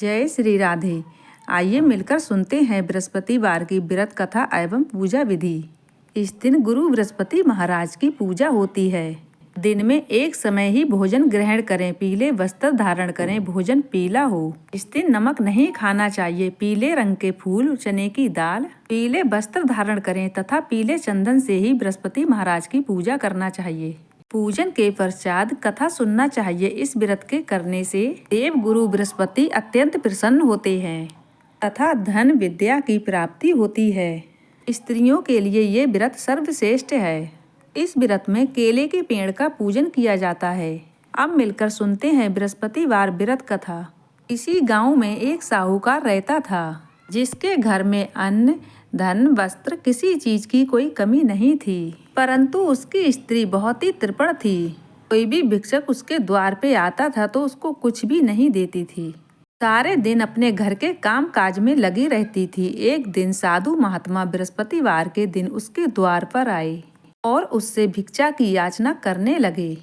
जय श्री राधे। आइए मिलकर सुनते हैं बृहस्पतिवार की व्रत कथा एवं पूजा विधि। इस दिन गुरु बृहस्पति महाराज की पूजा होती है। दिन में एक समय ही भोजन ग्रहण करें, पीले वस्त्र धारण करें, भोजन पीला हो। इस दिन नमक नहीं खाना चाहिए। पीले रंग के फूल, चने की दाल, पीले वस्त्र धारण करें तथा पीले चंदन से ही बृहस्पति महाराज की पूजा करना चाहिए। पूजन के पश्चात कथा सुनना चाहिए। इस व्रत के करने से देव गुरु बृहस्पति अत्यंत प्रसन्न होते हैं तथा धन विद्या की प्राप्ति होती है। स्त्रियों के लिए ये व्रत सर्वश्रेष्ठ है। इस व्रत में केले के पेड़ का पूजन किया जाता है। अब मिलकर सुनते हैं बृहस्पतिवार व्रत कथा। इसी गांव में एक साहूकार रहता था, जिसके घर में अन्न, धन, वस्त्र, किसी चीज की कोई कमी नहीं थी। परंतु उसकी स्त्री बहुत ही तृपण थी। कोई भी भिक्षक उसके द्वार पे आता था तो उसको कुछ भी नहीं देती थी। सारे दिन अपने घर के काम काज में लगी रहती थी। एक दिन साधु महात्मा बृहस्पतिवार के दिन उसके द्वार पर आए और उससे भिक्षा की याचना करने लगे।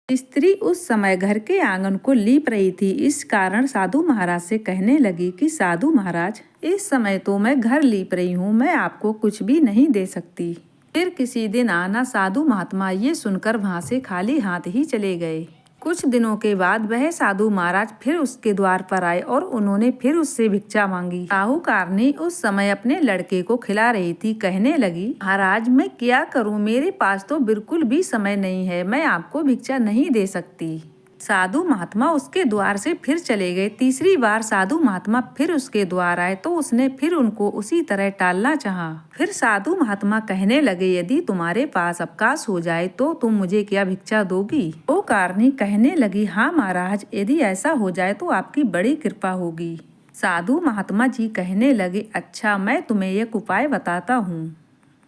स्त्री उस समय घर के आंगन को लीप रही थी। इस कारण साधु महाराज से कहने लगी कि साधु महाराज, इस समय तो मैं घर लीप रही हूँ, मैं आपको कुछ भी नहीं दे सकती। फिर किसी दिन आना। साधु महात्मा ये सुनकर वहां से खाली हाथ ही चले गए। कुछ दिनों के बाद वह साधु महाराज फिर उसके द्वार पर आए और उन्होंने फिर उससे भिक्षा मांगी। साहूकारनी उस समय अपने लड़के को खिला रही थी। कहने लगी, महाराज मैं क्या करूं, मेरे पास तो बिल्कुल भी समय नहीं है, मैं आपको भिक्षा नहीं दे सकती। साधु महात्मा उसके द्वार से फिर चले गए। तीसरी बार साधु महात्मा फिर उसके द्वार आए तो उसने फिर उनको उसी तरह टालना चाहा। फिर साधु महात्मा कहने लगे, यदि तुम्हारे पास अवकाश हो जाए तो तुम मुझे क्या भिक्षा दोगी? वो कारणी कहने लगी, हाँ महाराज, यदि ऐसा हो जाए तो आपकी बड़ी कृपा होगी। साधु महात्मा जी कहने लगे, अच्छा मैं तुम्हें एक उपाय बताता हूँ।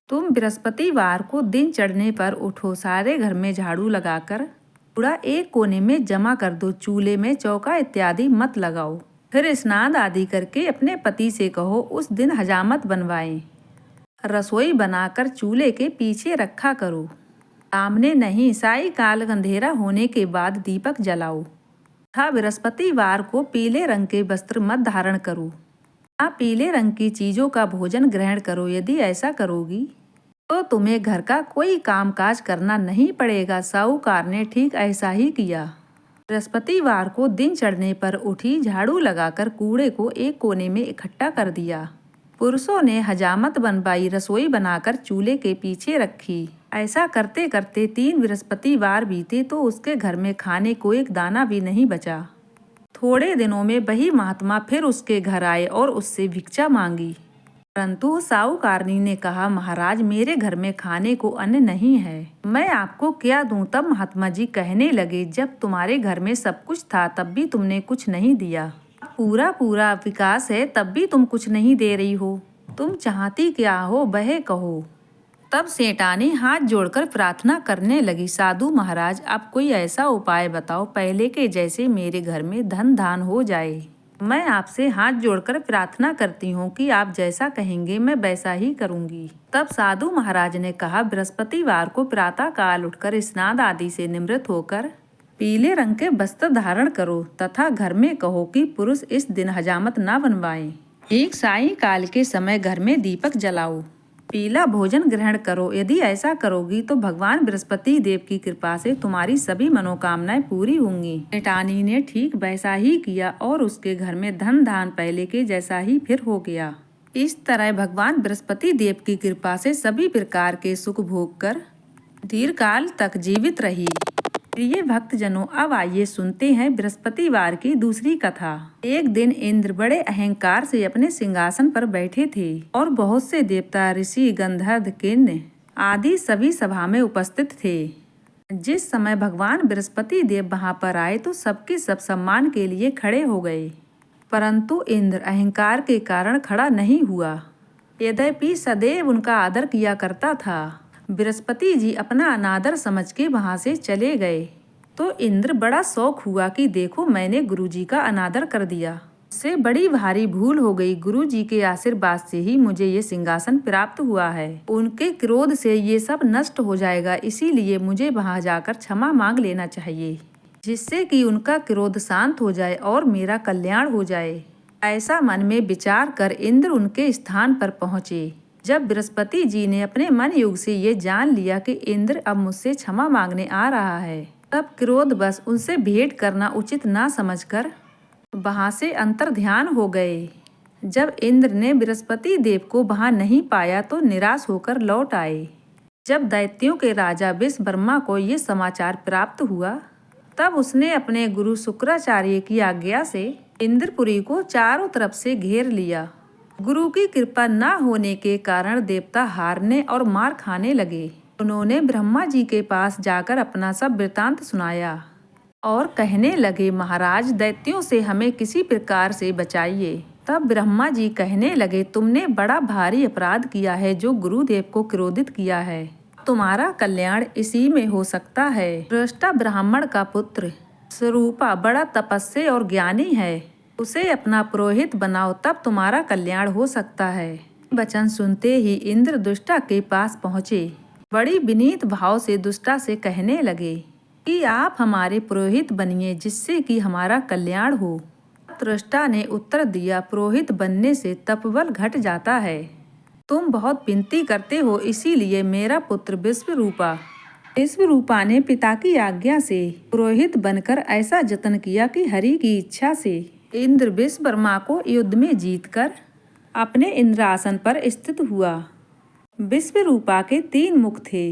तुम बृहस्पतिवार को दिन चढ़ने पर उठो, सारे घर में झाड़ू लगाकर कूड़ा एक कोने में जमा कर दो। चूल्हे में चौका इत्यादि मत लगाओ। फिर स्नान आदि करके अपने पति से कहो उस दिन हजामत बनवाएं। रसोई बनाकर चूल्हे के पीछे रखा करो, सामने नहीं। सायंकाल अंधेरा होने के बाद दीपक जलाओ। तथा बृहस्पतिवार को पीले रंग के वस्त्र मत धारण करो। पीले रंग की चीजों का भोजन ग्रहण करो। यदि ऐसा करोगी तो तुम्हें घर का कोई काम काज करना नहीं पड़ेगा। साहूकार ने ठीक ऐसा ही किया। बृहस्पतिवार को दिन चढ़ने पर उठी, झाड़ू लगाकर कूड़े को एक कोने में इकट्ठा कर दिया। पुरुषों ने हजामत बनवाई, रसोई बनाकर चूल्हे के पीछे रखी। ऐसा करते करते 3 बृहस्पतिवार बीते तो उसके घर में खाने को एक दाना भी नहीं बचा। थोड़े दिनों में वही महात्मा फिर उसके घर आए और उससे भिक्षा मांगी। परंतु साहूकारनी ने कहा, महाराज मेरे घर में खाने को अन्न नहीं है, मैं आपको क्या दूं? तब महात्मा जी कहने लगे, जब तुम्हारे घर में सब कुछ था तब भी तुमने कुछ नहीं दिया। पूरा पूरा विकास है तब भी तुम कुछ नहीं दे रही हो। तुम चाहती क्या हो वह कहो। तब सेठानी हाथ जोड़कर प्रार्थना करने लगी, साधु महाराज आप कोई ऐसा उपाय बताओ, पहले के जैसे मेरे घर में धन धान हो जाए। मैं आपसे हाथ जोड़कर प्रार्थना करती हूँ कि आप जैसा कहेंगे मैं वैसा ही करूँगी। तब साधु महाराज ने कहा, बृहस्पतिवार को प्रातः काल उठकर स्नान आदि से निवृत्त होकर पीले रंग के वस्त्र धारण करो तथा घर में कहो कि पुरुष इस दिन हजामत न बनवाएं। एक सायंकाल के समय घर में दीपक जलाओ, पीला भोजन ग्रहण करो। यदि ऐसा करोगी तो भगवान बृहस्पति देव की कृपा से तुम्हारी सभी मनोकामनाएं पूरी होंगी। सेठानी ने ठीक वैसा ही किया और उसके घर में धन धान पहले के जैसा ही फिर हो गया। इस तरह भगवान बृहस्पति देव की कृपा से सभी प्रकार के सुख भोग कर दीर्घकाल तक जीवित रही। प्रिय भक्तजनों, अब आइए सुनते हैं बृहस्पतिवार की दूसरी कथा। एक दिन इंद्र बड़े अहंकार से अपने सिंहासन पर बैठे थे और बहुत से देवता, ऋषि, गंधर्व, किन्नर आदि सभी सभा में उपस्थित थे। जिस समय भगवान बृहस्पति देव वहां पर आए तो सबके सब सम्मान के लिए खड़े हो गए, परंतु इंद्र अहंकार के कारण खड़ा नहीं हुआ। यद्यपि सदैव उनका आदर किया करता था। बृहस्पति जी अपना अनादर समझ के वहां से चले गए तो इंद्र बड़ा शौक हुआ कि देखो मैंने गुरुजी का अनादर कर दिया, से बड़ी भारी भूल हो गई। गुरुजी के आशीर्वाद से ही मुझे ये सिंहासन प्राप्त हुआ है। उनके क्रोध से ये सब नष्ट हो जाएगा, इसीलिए मुझे वहां जाकर क्षमा मांग लेना चाहिए। जिससे कि उनका क्रोध शांत हो जाए और मेरा कल्याण हो जाए। ऐसा मन में विचार कर इंद्र उनके स्थान पर पहुँचे। जब बृहस्पति जी ने अपने मन युग से ये जान लिया कि इंद्र अब मुझसे क्षमा मांगने आ रहा है, तब क्रोध बस उनसे भेंट करना उचित ना समझकर वहाँ से अंतर्ध्यान हो गए। जब इंद्र ने बृहस्पति देव को वहाँ नहीं पाया तो निराश होकर लौट आए। जब दैत्यों के राजा विश्वकर्मा को ये समाचार प्राप्त हुआ, तब उसने अपने गुरु शुक्राचार्य की आज्ञा से इंद्रपुरी को चारों तरफ से घेर लिया। गुरु की कृपा न होने के कारण देवता हारने और मार खाने लगे। उन्होंने ब्रह्मा जी के पास जाकर अपना सब वृतांत सुनाया और कहने लगे, महाराज, दैत्यों से हमें किसी प्रकार से बचाइए। तब ब्रह्मा जी कहने लगे, तुमने बड़ा भारी अपराध किया है जो गुरुदेव को क्रोधित किया है। तुम्हारा कल्याण इसी में हो सकता है। दृष्टा ब्राह्मण का पुत्र स्वरूपा बड़ा तपस्वी और ज्ञानी है, उसे अपना पुरोहित बनाओ, तब तुम्हारा कल्याण हो सकता है। वचन सुनते ही इंद्र दुष्टा के पास पहुँचे। बड़ी विनीत भाव से दुष्टा से कहने लगे कि आप हमारे पुरोहित बनिए, जिससे कि हमारा कल्याण हो। दृष्टा ने उत्तर दिया, पुरोहित बनने से तपबल घट जाता है। तुम बहुत विनती करते हो, इसीलिए मेरा पुत्र विश्वरूपा ने पिता की आज्ञा से पुरोहित बनकर ऐसा जतन किया कि हरि की इच्छा से इंद्र विश्वकर्मा को युद्ध में जीतकर अपने इंद्रासन पर स्थित हुआ। विश्वरूपा के 3 मुख थे।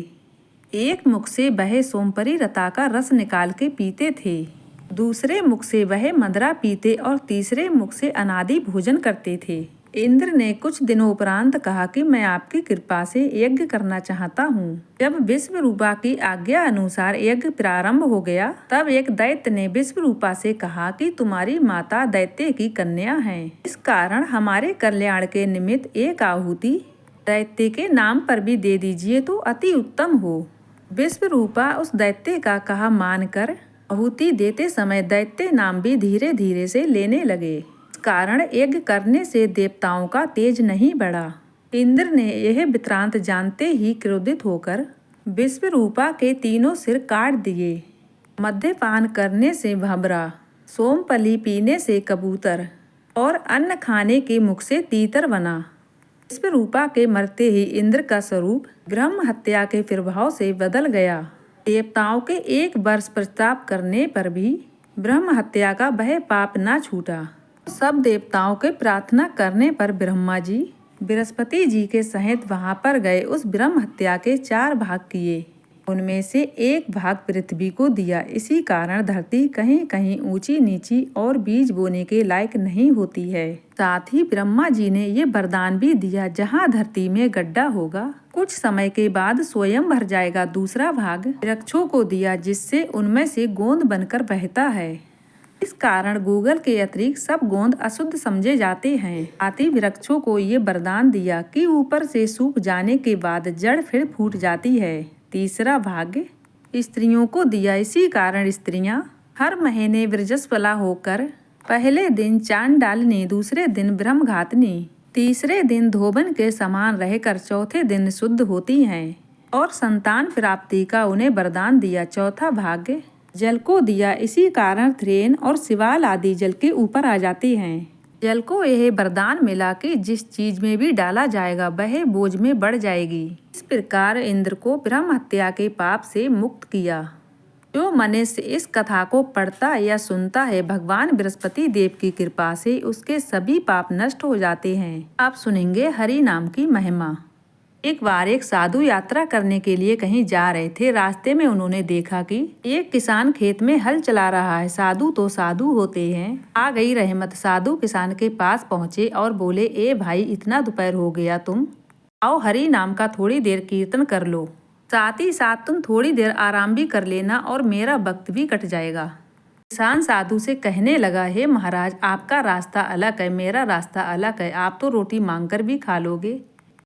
एक मुख से वह सोमपरी रता का रस निकाल के पीते थे, दूसरे मुख से वह मदरा पीते और तीसरे मुख से अनादि भोजन करते थे। इंद्र ने कुछ दिनों उपरांत कहा कि मैं आपकी कृपा से यज्ञ करना चाहता हूँ। जब विश्वरूपा की आज्ञा अनुसार यज्ञ प्रारंभ हो गया, तब एक दैत्य ने विश्वरूपा से कहा कि तुम्हारी माता दैत्य की कन्या है, इस कारण हमारे कल्याण के निमित्त एक आहुति दैत्य के नाम पर भी दे दीजिए तो अति उत्तम हो। विश्वरूपा उस दैत्य का कहा मानकर आहुति देते समय दैत्य नाम भी धीरे धीरे से लेने लगे। इस कारण यज्ञ करने से देवताओं का तेज नहीं बढ़ा। इंद्र ने यह वृत्तांत जानते ही क्रोधित होकर विश्वरूपा के 3 सिर काट दिए। मद्यपान करने से भंवरा, सोमपली पीने से कबूतर और अन्न खाने के मुख से तीतर बना। विश्वरूपा के मरते ही इंद्र का स्वरूप ब्रह्म हत्या के प्रभाव से बदल गया। देवताओं के 1 वर्ष प्रताप करने पर भी ब्रह्म हत्या का वह पाप न छूटा। सब देवताओं के प्रार्थना करने पर ब्रह्मा जी बृहस्पति जी के सहित वहां पर गए। उस ब्रह्म हत्या के 4 भाग किए, उनमें से 1 भाग पृथ्वी को दिया। इसी कारण धरती कहीं कहीं ऊंची नीची और बीज बोने के लायक नहीं होती है। साथ ही ब्रह्मा जी ने ये वरदान भी दिया, जहाँ धरती में गड्ढा होगा कुछ समय के बाद स्वयं भर जाएगा। दूसरा भाग वृक्षों को दिया, जिससे उनमें से गोंद बनकर बहता है। इस कारण गूगल के अतिरिक्त सब गोंद अशुद्ध समझे जाते हैं। आती वृक्षों को ये वरदान दिया कि ऊपर से सूख जाने के बाद जड़ फिर फूट जाती है। तीसरा भाग स्त्रियों को दिया। इसी कारण स्त्रियां हर महीने वृजस्वला होकर पहले दिन चांडालिनी, दूसरे दिन ब्रह्मघातिनी, तीसरे दिन धोबन के समान रहकर चौथे दिन शुद्ध होती हैं और संतान प्राप्ति का उन्हें वरदान दिया। चौथा भाग्य जल को दिया। इसी कारण त्रेन और शिवाल आदि जल के ऊपर आ जाते हैं। जल को यह वरदान मिला कि जिस चीज में भी डाला जाएगा वह बोझ में बढ़ जाएगी। इस प्रकार इंद्र को ब्रह्म हत्या के पाप से मुक्त किया। जो मनुष्य इस कथा को पढ़ता या सुनता है, भगवान बृहस्पति देव की कृपा से उसके सभी पाप नष्ट हो जाते हैं। आप सुनेंगे हरि नाम की महिमा। एक बार एक साधु यात्रा करने के लिए कहीं जा रहे थे। रास्ते में उन्होंने देखा कि एक किसान खेत में हल चला रहा है। साधु तो साधु होते हैं। आ गई रहमत। साधु किसान के पास पहुंचे और बोले, ए भाई, इतना दोपहर हो गया, तुम आओ हरि नाम का थोड़ी देर कीर्तन कर लो, साथ ही साथ तुम थोड़ी देर आराम भी कर लेना और मेरा वक्त भी कट जाएगा। किसान साधु से कहने लगा, हे महाराज, आपका रास्ता अलग है, मेरा रास्ता अलग है। आप तो रोटी मांगकर भी खा लोगे,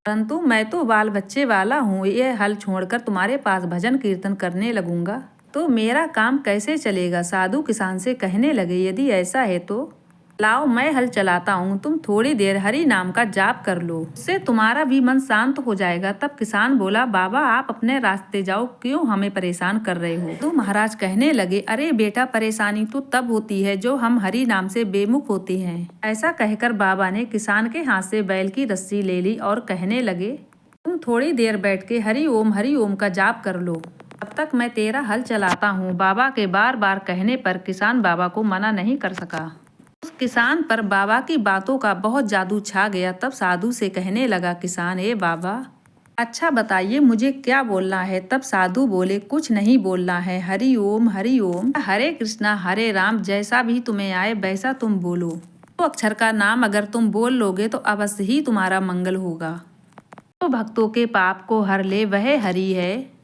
परंतु मैं तो बाल बच्चे वाला हूँ। ये हल छोड़कर तुम्हारे पास भजन कीर्तन करने लगूंगा तो मेरा काम कैसे चलेगा। साधु किसान से कहने लगे, यदि ऐसा है तो लाओ मैं हल चलाता हूँ, तुम थोड़ी देर हरि नाम का जाप कर लो, उससे तुम्हारा भी मन शांत हो जाएगा। तब किसान बोला, बाबा आप अपने रास्ते जाओ, क्यों हमें परेशान कर रहे हो। तो महाराज कहने लगे, अरे बेटा, परेशानी तो तब होती है जो हम हरि नाम से बेमुख होते हैं। ऐसा कहकर बाबा ने किसान के हाथ से बैल की रस्सी ले ली और कहने लगे, तुम थोड़ी देर बैठ के हरि ओम का जाप कर लो, तब तक मैं तेरा हल चलाता हूँ। बाबा के बार बार कहने पर किसान बाबा को मना नहीं कर सका। उस किसान पर बाबा की बातों का बहुत जादू छा गया। तब साधु से कहने लगा किसान, ए बाबा, अच्छा बताइए मुझे क्या बोलना है। तब साधु बोले, कुछ नहीं बोलना है, हरि ओम हरे कृष्णा हरे राम, जैसा भी तुम्हें आए वैसा तुम बोलो। तो अक्षर का नाम अगर तुम बोल लोगे तो अवश्य ही तुम्हारा मंगल होगा। तो भक्तों के पाप को हर ले वह हरि है,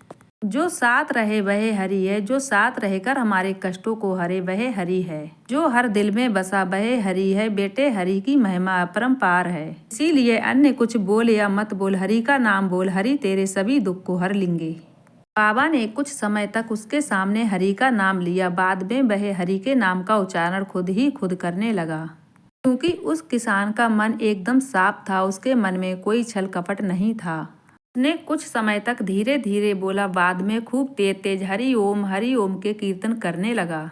जो साथ रहे वह हरि है, जो साथ रहकर हमारे कष्टों को हरे वह हरि है, जो हर दिल में बसा वह हरि है। बेटे हरि की महिमा अपरंपार है, इसीलिए अन्य कुछ बोल या मत बोल, हरि का नाम बोल, हरि तेरे सभी दुख को हर लेंगे। बाबा ने कुछ समय तक उसके सामने हरि का नाम लिया। बाद में वह हरि के नाम का उच्चारण खुद ही खुद करने लगा, क्योंकि उस किसान का मन एकदम साफ था, उसके मन में कोई छल कपट नहीं था। ने कुछ समय तक धीरे धीरे बोला, बाद में खूब तेज तेज हरि ओम के कीर्तन करने लगा।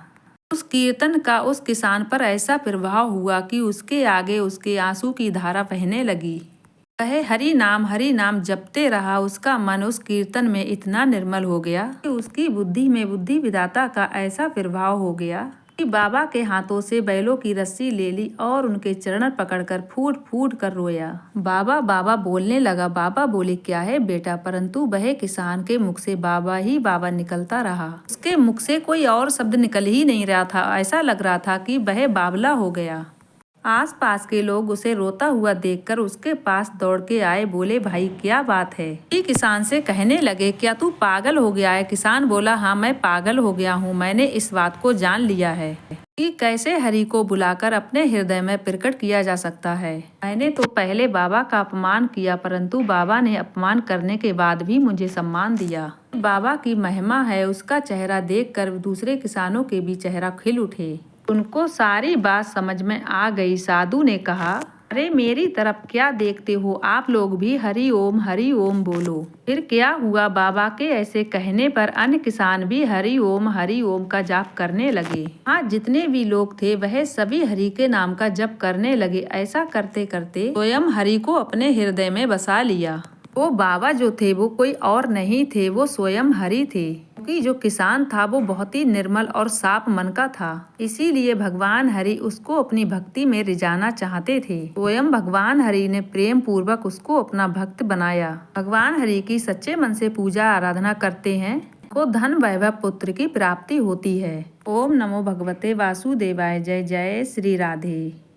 उस कीर्तन का उस किसान पर ऐसा प्रभाव हुआ कि उसके आगे उसके आंसू की धारा बहने लगी। वह हरि नाम जपते रहा। उसका मन उस कीर्तन में इतना निर्मल हो गया कि उसकी बुद्धि में बुद्धि विधाता का ऐसा प्रभाव हो गया कि बाबा के हाथों से बैलों की रस्सी ले ली और उनके चरण पकड़कर फूट फूट कर रोया। बाबा बाबा बोलने लगा। बाबा बोले, क्या है बेटा, परंतु वह किसान के मुख से बाबा ही बाबा निकलता रहा। उसके मुख से कोई और शब्द निकल ही नहीं रहा था। ऐसा लग रहा था कि वह बावला हो गया। आसपास के लोग उसे रोता हुआ देखकर उसके पास दौड़ के आए। बोले, भाई क्या बात है। ये किसान से कहने लगे, क्या तू पागल हो गया है। किसान बोला, हाँ मैं पागल हो गया हूँ। मैंने इस बात को जान लिया है कि कैसे हरि को बुलाकर अपने हृदय में प्रकट किया जा सकता है। मैंने तो पहले बाबा का अपमान किया, परंतु बाबा ने अपमान करने के बाद भी मुझे सम्मान दिया। बाबा की महिमा है। उसका चेहरा देखकर दूसरे किसानों के भी चेहरा खिल उठे। उनको सारी बात समझ में आ गई। साधु ने कहा, अरे मेरी तरफ क्या देखते हो, आप लोग भी हरि ओम बोलो। फिर क्या हुआ, बाबा के ऐसे कहने पर अन्य किसान भी हरि ओम का जाप करने लगे। हाँ, जितने भी लोग थे वह सभी हरि के नाम का जप करने लगे। ऐसा करते करते स्वयं हरि को अपने हृदय में बसा लिया। वो बाबा जो थे वो कोई और नहीं थे, वो स्वयं हरि थे। क्योंकि जो किसान था वो बहुत ही निर्मल और साफ मन का था, इसीलिए भगवान हरि उसको अपनी भक्ति में रिझाना चाहते थे। स्वयं भगवान हरि ने प्रेम पूर्वक उसको अपना भक्त बनाया। भगवान हरि की सच्चे मन से पूजा आराधना करते हैं को धन वैभव पुत्र की प्राप्ति होती है। ओम नमो भगवते वासुदेवाय। जय जय श्री राधे।